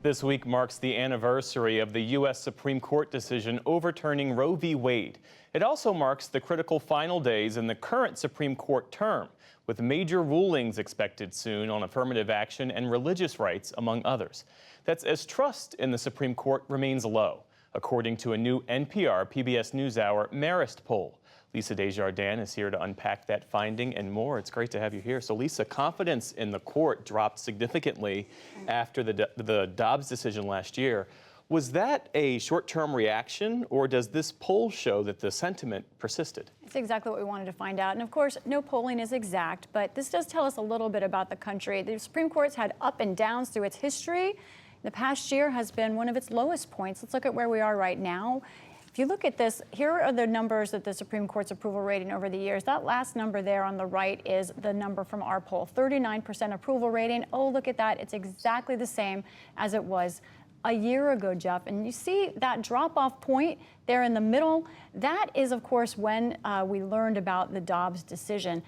This week marks the anniversary of the U.S. Supreme Court decision overturning Roe v. Wade. It also marks the critical final days in the current Supreme Court term, with major rulings expected soon on affirmative action and religious rights, among others. That's as trust in the Supreme Court remains low, according to a new NPR PBS NewsHour Marist poll. Lisa Desjardins is here to unpack that finding and more. It's great to have you here. So, Lisa, confidence in the court dropped significantly after the Dobbs decision last year. Was that a short-term reaction, or does this poll show that the sentiment persisted? It's exactly what we wanted to find out. And of course, no polling is exact, but this does tell us a little bit about the country. The Supreme Court's had up and downs through its history. The past year has been one of its lowest points. Let's look at where we are right now. If you look at this, here are the numbers that the Supreme Court's approval rating over the years. That last number there on the right is the number from our poll, 39% approval rating. Oh, look at that. It's exactly the same as it was a year ago, Jeff. And you see that drop-off point there in the middle. That is, of course, when we learned about the Dobbs decision.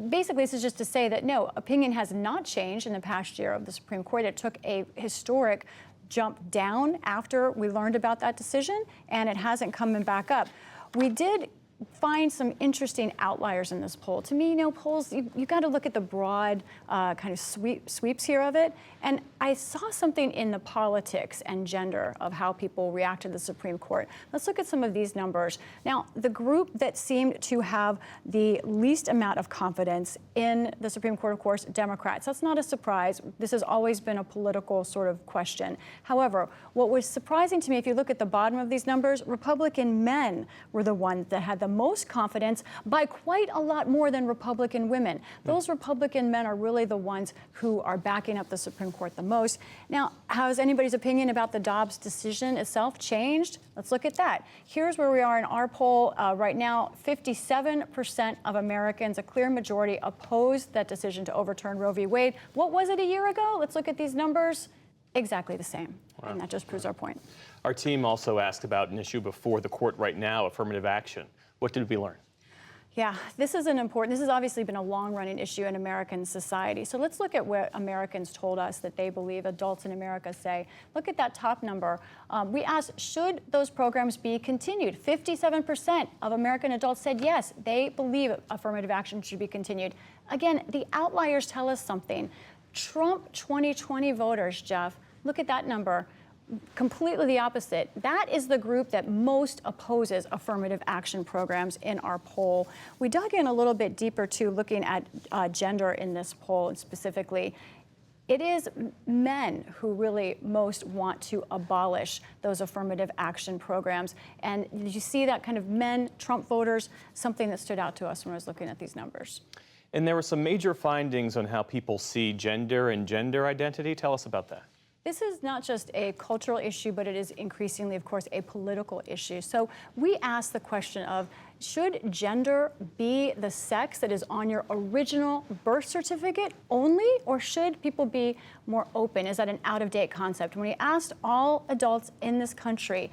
Basically, this is just to say that, no, opinion has not changed in the past year of the Supreme Court. It took a historic jump down after we learned about that decision, and it hasn't come back up. We did find some interesting outliers in this poll. To me, polls, you got to look at the broad kind of sweeps here of it. And I saw something in the politics and gender of how people react to the Supreme Court. Let's look at some of these numbers. Now, the group that seemed to have the least amount of confidence in the Supreme Court, of course, Democrats. That's not a surprise. This has always been a political sort of question. However, what was surprising to me, if you look at the bottom of these numbers, Republican men were the ones that had the most confidence by quite a lot more than Republican women. Those Republican men are really the ones who are backing up the Supreme Court the most. Now, has anybody's opinion about the Dobbs decision itself changed? Let's look at that. Here's where we are in our poll right now. 57% of Americans, a clear majority, opposed that decision to overturn Roe v. Wade. What was it a year ago? Let's look at these numbers. Exactly the same. Wow. And that just proves our point. Our team also asked about an issue before the court right now, affirmative action. What did we learn? Yeah, this has obviously been a long-running issue in American society. So let's look at what Americans told us that they believe, adults in America say. Look at that top number. We asked, should those programs be continued? 57% of American adults said yes, they believe affirmative action should be continued. Again, the outliers tell us something. Trump 2020 voters, Jeff, look at that number. Completely the opposite. That is the group that most opposes affirmative action programs in our poll. We dug in a little bit deeper, too, looking at gender in this poll, and specifically, it is men who really most want to abolish those affirmative action programs. And you see that kind of men, Trump voters, something that stood out to us when I was looking at these numbers. And there were some major findings on how people see gender and gender identity. Tell us about that. This is not just a cultural issue, but it is increasingly, of course, a political issue. So we asked the question of, should gender be the sex that is on your original birth certificate only, or should people be more open? Is that an out-of-date concept? When we asked all adults in this country,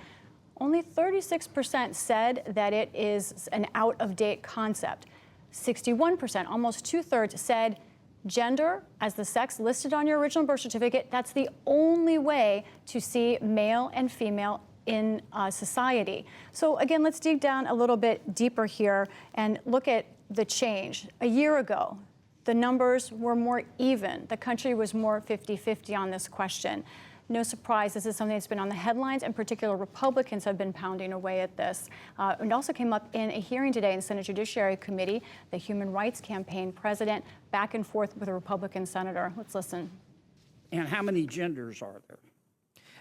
only 36% said that it is an out-of-date concept. 61%, almost two-thirds, said gender as the sex listed on your original birth certificate, that's the only way to see male and female in society. So again, let's dig down a little bit deeper here and look at the change. A year ago, the numbers were more even. The country was more 50-50 on this question. No surprise, this is something that's been on the headlines. In particular, Republicans have been pounding away at this. It also came up in a hearing today in the Senate Judiciary Committee. The Human Rights Campaign president back and forth with a Republican senator. Let's listen. And how many genders are there?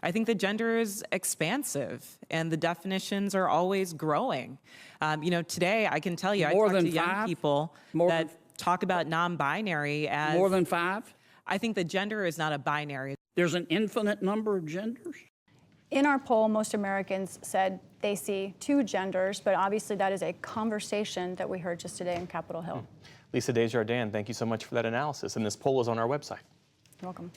I think the gender is expansive, and the definitions are always growing. Today I can tell you, I talk to young people that talk about non-binary as... More than 5? I think the gender is not a binary. There's an infinite number of genders? In our poll, most Americans said they see 2 genders, but obviously that is a conversation that we heard just today in Capitol Hill. Lisa Desjardins, thank you so much for that analysis. And this poll is on our website. You're welcome.